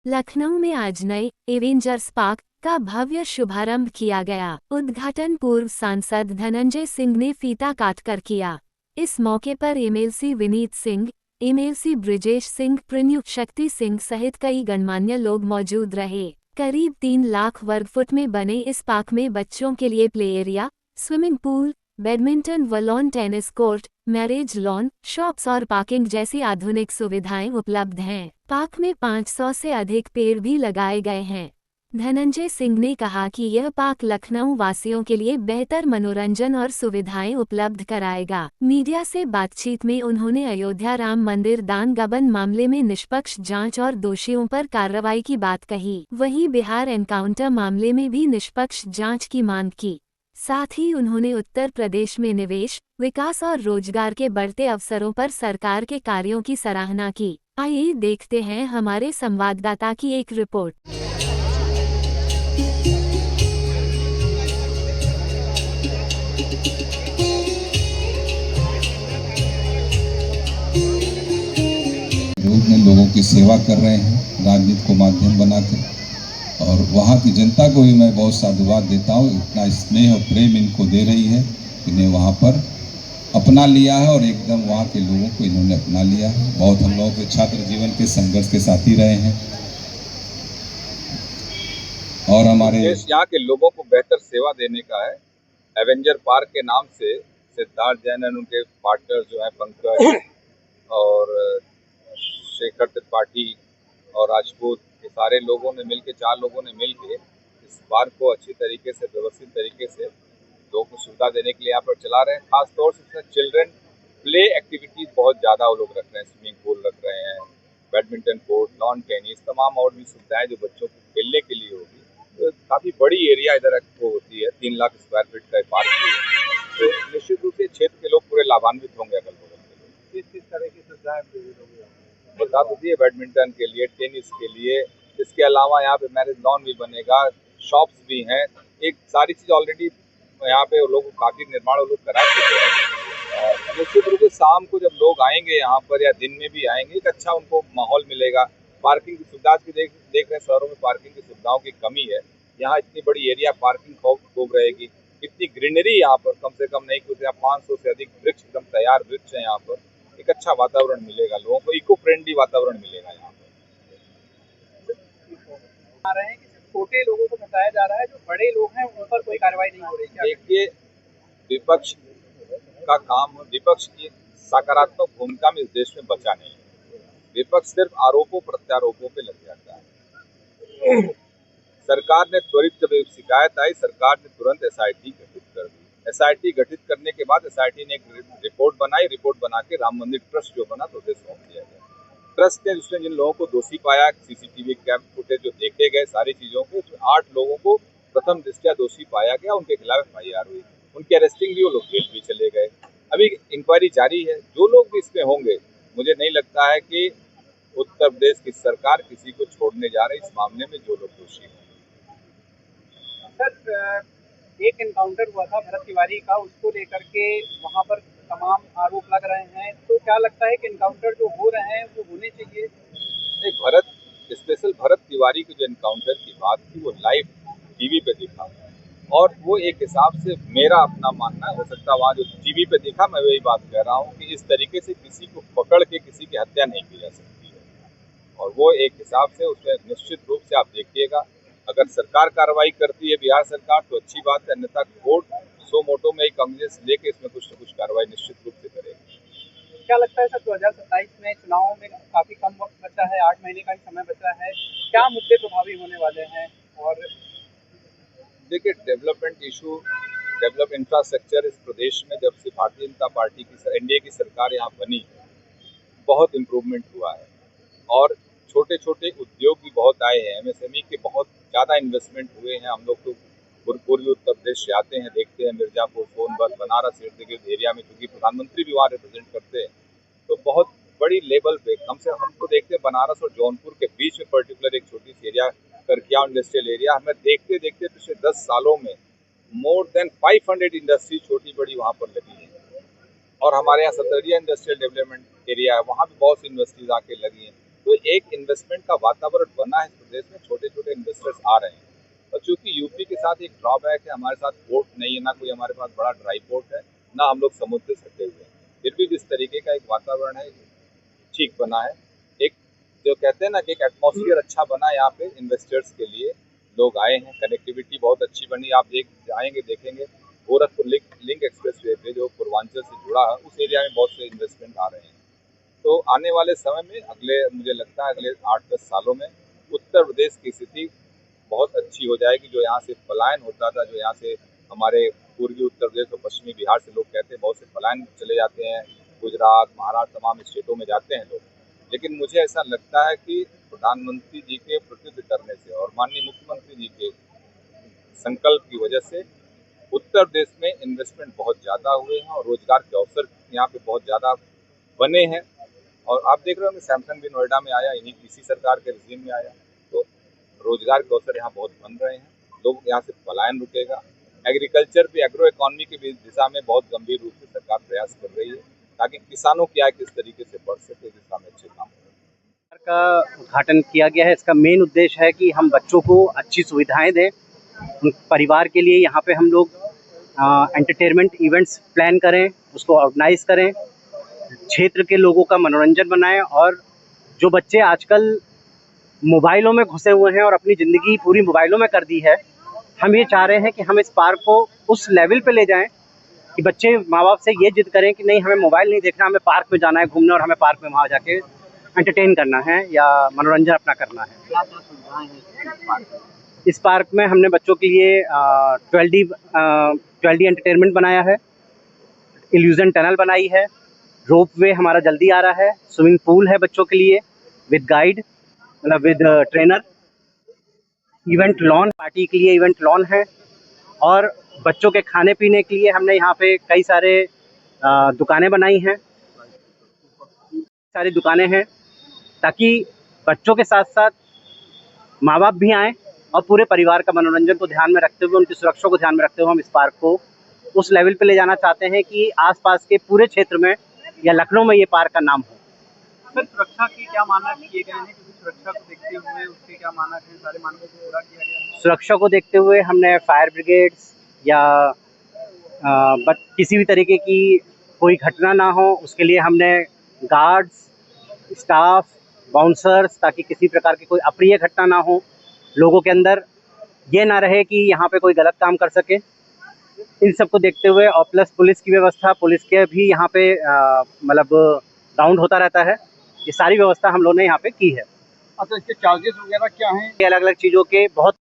लखनऊ में आज नए एवेंजर्स पार्क का भव्य शुभारंभ किया गया। उद्घाटन पूर्व सांसद धनंजय सिंह ने फीता काटकर किया। इस मौके पर एमएलसी विनीत सिंह, एमएलसी ब्रिजेश सिंह, प्रन्युत शक्ति सिंह सहित कई गणमान्य लोग मौजूद रहे। करीब 3 लाख वर्ग फुट में बने इस पार्क में बच्चों के लिए play area, swimming pool, badminton व lawn tennis court, marriage lawn, shops और पार्किंग जैसी आधुनिक सुविधाएं उपलब्ध हैं। पार्क में 500 से अधिक पेड़ भी लगाए गए हैं। धनंजय सिंह ने कहा कि यह पार्क लखनऊ वासियों के लिए बेहतर मनोरंजन और सुविधाएं उपलब्ध कराएगा। मीडिया से बातचीत में उन्होंने अयोध्या राम मंदिर दान गबन मामले में निष्पक्ष जांच और दोषियों पर कार्रवाई की बात कही। वहीं बिहार एनकाउंटर मामले में भी निष्पक्ष जांच की मांग की। साथ ही उन्होंने उत्तर प्रदेश में निवेश, विकास और रोजगार के बढ़ते अवसरों पर सरकार के कार्यों की सराहना की। आइए देखते हैं हमारे संवाददाता की एक रिपोर्ट। लोगों की सेवा कर रहे हैं राजनीति को माध्यम बनाकर, और वहाँ की जनता को भी मैं बहुत साधुवाद देता हूँ। इतना स्नेह और प्रेम इनको दे रही है, इन्हें वहाँ पर अपना लिया है और एकदम वहाँ के लोगों को इन्होंने अपना लिया है। बहुत हम लोगों के छात्र जीवन के संघर्ष के साथी रहे हैं और हमारे देश यहाँ के लोगों को बेहतर सेवा देने का है। एवेंजर पार्क के नाम से सिद्धार्थ जैन और उनके पार्टनर जो है पंकज और शेखर त्रिपाठी और राजपूत, ये सारे लोगों ने मिलकर 4 लोगों ने मिलकर इस पार्क को अच्छी तरीके से व्यवस्थित तरीके से लोगों को सुविधा देने के लिए यहाँ पर चला रहे हैं। खासतौर से चिल्ड्रन प्ले एक्टिविटीज बहुत ज़्यादा वो लोग रख रहे हैं। स्विमिंग पूल रख रहे हैं, बैडमिंटन कोर्ट, लॉन टेनिस, तमाम और भी सुविधाएं जो बच्चों को खेलने के लिए होगी। तो काफ़ी बड़ी एरिया इधर वो होती है, 3 लाख स्क्वायर फीट का पार्क है। तो निश्चित रूप से क्षेत्र के लोग पूरे लाभान्वित होंगे। अगल बगल के लोग किस तरह की सुविधाएं बता दीजिए। बैडमिंटन के लिए, टेनिस के लिए, इसके अलावा यहाँ पे मैरिज लॉन भी बनेगा, शॉप्स भी हैं। एक सारी चीज़ ऑलरेडी यहाँ पे लोग काफ़ी निर्माण लोग करा चुके हैं। निश्चित रूप से शाम को जब लोग आएंगे यहाँ पर या दिन में भी आएंगे, एक अच्छा उनको माहौल मिलेगा। पार्किंग की सुविधा की देख रहे हैं, शहरों में पार्किंग की सुविधाओं की कमी है। यहाँ इतनी बड़ी एरिया पार्किंग खूब रहेगी। इतनी ग्रीनरी यहाँ पर कम से कम नहीं, कुछ यहाँ 500 से अधिक वृक्ष, एकदम तैयार वृक्ष है यहाँ पर। एक अच्छा वातावरण मिलेगा, लोगों को इको फ्रेंडली वातावरण मिलेगा यहाँ पर। आ रहे हैं कि छोटे लोगों को बताया जा रहा है, जो बड़े लोग हैं उन पर कोई कार्रवाई नहीं हो रही है। देखिए, विपक्ष का काम, विपक्ष की सकारात्मक भूमिका में इस देश में बचा नहीं है। विपक्ष सिर्फ आरोपों प्रत्यारोपों पे लग जाता है। सरकार ने त्वरित, जब एक शिकायत आई, सरकार ने तुरंत एसआईटी गठित कर दी। एसआईटी गठित करने के बाद एसआईटी ने एक रिपोर्ट बनाई। रिपोर्ट बना के राम मंदिर ट्रस्ट जो बना तो उसे सौंप दिया गया। ट्रस्ट ने उसने जिन लोगों को दोषी पाया, सीसीटीवी कैम फुटेज जो देखे गए, सारी चीज़ों के, उसमें 8 लोगों को प्रथम दृष्टया दोषी पाया गया। उनके खिलाफ FIR हुई, उनकी अरेस्टिंग भी, वो लोग जेल भी चले गए। अभी इंक्वायरी जारी है। जो लोग भी इसमें होंगे, मुझे नहीं लगता है कि उत्तर प्रदेश की सरकार किसी को छोड़ने जा रही इस मामले में, जो लोग दोषी हैं। सर, एक एनकाउंटर हुआ था भरत तिवारी का, उसको लेकर के वहाँ पर तमाम आरोप लग रहे हैं। तो क्या लगता है कि एनकाउंटर जो हो रहे हैं वो होने चाहिए? स्पेशल भरत तिवारी की जो एनकाउंटर की बात थी, वो लाइव टीवी पे दिखा और वो एक हिसाब से मेरा अपना मानना है, हो सकता है वहाँ जो टीवी पे दिखा, मैं वही बात कह रहा हूँ कि इस तरीके से किसी को पकड़ के किसी की हत्या नहीं की जा सकती है। और वो एक हिसाब से उसमें निश्चित रूप से आप देखिएगा, अगर सरकार कार्रवाई करती है, बिहार सरकार, तो अच्छी बात है। अन्यथा कोर्ट सो मोटो में कांग्रेस लेके इसमें कुछ न कुछ कार्रवाई निश्चित रूप से करेगी। क्या लगता है सर, 2027 में चुनाव में काफी कम वक्त बचा है, 8 महीने का ही समय बचा है, क्या मुद्दे प्रभावी होने वाले हैं? और देखिए, डेवलपमेंट इशू, डेवलप इंफ्रास्ट्रक्चर इस प्रदेश में जब से भारतीय जनता पार्टी की एनडीए की सरकार यहाँ बनी, बहुत इम्प्रूवमेंट हुआ है। और छोटे छोटे उद्योग भी बहुत आए हैं, MSME के बहुत ज़्यादा इन्वेस्टमेंट हुए हैं। हम लोग तो पूर्वी उत्तर प्रदेश से आते हैं, देखते हैं मिर्जापुर, सोनभद्र, बनारस, इर्द गिर्द एरिया में, क्योंकि प्रधानमंत्री भी वहाँ रिप्रेजेंट करते हैं। तो बहुत बड़ी लेवल पे कम से हम तो देखते हैं बनारस और जौनपुर के बीच में पर्टिकुलर एक छोटी सी एरिया, करकिया इंडस्ट्रियल एरिया, हमें देखते देखते पिछले 10 सालों में मोर देन 500 इंडस्ट्री छोटी बड़ी वहाँ पर लगी है। और हमारे यहाँ सतरिया इंडस्ट्रियल डेवलपमेंट एरिया है, वहाँ भी बहुत सी इंडस्ट्रीज आके लगी हैं। तो एक इन्वेस्टमेंट का वातावरण बना है इस प्रदेश में, छोटे छोटे इन्वेस्टर्स आ रहे हैं। और चूंकि यूपी के साथ एक ड्रॉबैक है, हमारे साथ पोर्ट नहीं है, ना कोई हमारे पास बड़ा ड्राई पोर्ट है, ना हम लोग समुद्र से सटे हुए हैं, फिर भी जिस तरीके का एक वातावरण है ठीक बना है, एक जो कहते हैं ना कि एक एटमॉस्फेयर अच्छा बना है यहाँ पे इन्वेस्टर्स के लिए। लोग आए हैं, कनेक्टिविटी बहुत अच्छी बनी, आप जाएंगे देखेंगे गोरखपुर लिंक एक्सप्रेस वे पे जो पूर्वांचल से जुड़ा है, उस एरिया में बहुत से इन्वेस्टमेंट आ रहे हैं। तो आने वाले समय में मुझे लगता है अगले 8-10 सालों में उत्तर प्रदेश की स्थिति बहुत अच्छी हो जाएगी। जो यहाँ से पलायन होता था, जो यहाँ से हमारे पूर्वी उत्तर प्रदेश और पश्चिमी बिहार से लोग कहते हैं बहुत से पलायन चले जाते हैं, गुजरात, महाराष्ट्र, तमाम स्टेटों में जाते हैं लोग। लेकिन मुझे ऐसा लगता है कि प्रधानमंत्री जी के प्रसिद्ध करने से और माननीय मुख्यमंत्री जी के संकल्प की वजह से उत्तर प्रदेश में इन्वेस्टमेंट बहुत ज़्यादा हुए हैं और रोजगार के अवसर यहाँ पे बहुत ज़्यादा बने हैं। और आप देख रहे हो कि सैमसंग भी नोएडा में आया, इसी सरकार के रिजीम में आया, तो रोजगार के अवसर यहाँ बहुत बन रहे हैं, लोग यहाँ से पलायन रुकेगा। एग्रीकल्चर पे एग्रो इकॉनमी की दिशा में बहुत गंभीर रूप से सरकार प्रयास कर रही है ताकि किसानों की आय किस तरीके से बढ़ सके, इस दिशा में अच्छे काम करें। का उद्घाटन किया गया है। इसका मेन उद्देश्य है कि हम बच्चों को अच्छी सुविधाएं दें, परिवार के लिए यहाँ पे हम लोग एंटरटेनमेंट इवेंट्स प्लान करें, उसको ऑर्गेनाइज करें, क्षेत्र के लोगों का मनोरंजन बनाएं। और जो बच्चे आजकल मोबाइलों में घुसे हुए हैं और अपनी ज़िंदगी पूरी मोबाइलों में कर दी है, हम ये चाह रहे हैं कि हम इस पार्क को उस लेवल पे ले जाएं कि बच्चे माँ बाप से ये जिद करें कि नहीं, हमें मोबाइल नहीं देखना, हमें पार्क में जाना है घूमने और हमें पार्क में वहाँ जाके एंटरटेन करना है या मनोरंजन अपना करना है। क्या क्या सुविधाएं हैं इस पार्क में हमने बच्चों के लिए 12D एंटरटेनमेंट बनाया है, इल्यूजन टनल बनाई है, रोप वे हमारा जल्दी आ रहा है, स्विमिंग पूल है बच्चों के लिए विद गाइड, मतलब with trainer, event lawn, party के लिए इवेंट लॉन है। और बच्चों के खाने पीने के लिए हमने यहाँ पे कई सारे दुकानें बनाई हैं, सारी दुकानें हैं ताकि बच्चों के साथ साथ माँ बाप भी आएँ और पूरे परिवार का मनोरंजन को ध्यान में रखते हुए, उनकी सुरक्षा को ध्यान में रखते हुए हम इस पार्क को उस लेवल पे ले जाना चाहते हैं कि आसपास के पूरे क्षेत्र में या लखनऊ में ये पार्क का नाम हो। सर, सुरक्षा की क्या मानक किए गए हैं, क्योंकि सुरक्षा को देखते हुए उसके क्या मानक हैं, सारे मानकों को पूरा किया गया है? सुरक्षा को देखते हुए हमने फायर ब्रिगेड्स या किसी भी तरीके की कोई घटना ना हो उसके लिए हमने गार्ड्स, स्टाफ, बाउंसर्स, ताकि किसी प्रकार की कोई अप्रिय घटना ना हो, लोगों के अंदर ये ना रहे कि यहाँ पे कोई गलत काम कर सके। इन सब को देखते हुए और प्लस पुलिस की व्यवस्था, पुलिस के भी यहाँ पे मतलब राउंड होता रहता है, ये सारी व्यवस्था हम लोगों ने यहाँ पे की है। अच्छा, इसके चार्जेस वगैरह क्या हैं? अलग अलग चीज़ों के बहुत